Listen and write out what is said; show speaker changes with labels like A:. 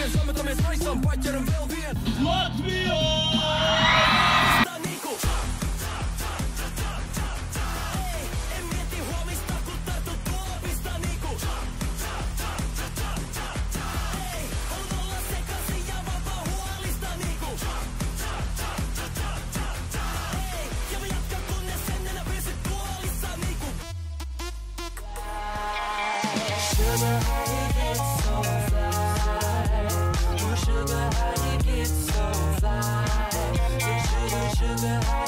A: Suomeen, Suomet on meistä raissaan, patjaiden velvien Latvia!
B: Sugar, how you get so fly? Oh, sugar, how you get so fly? Sugar, sugar, how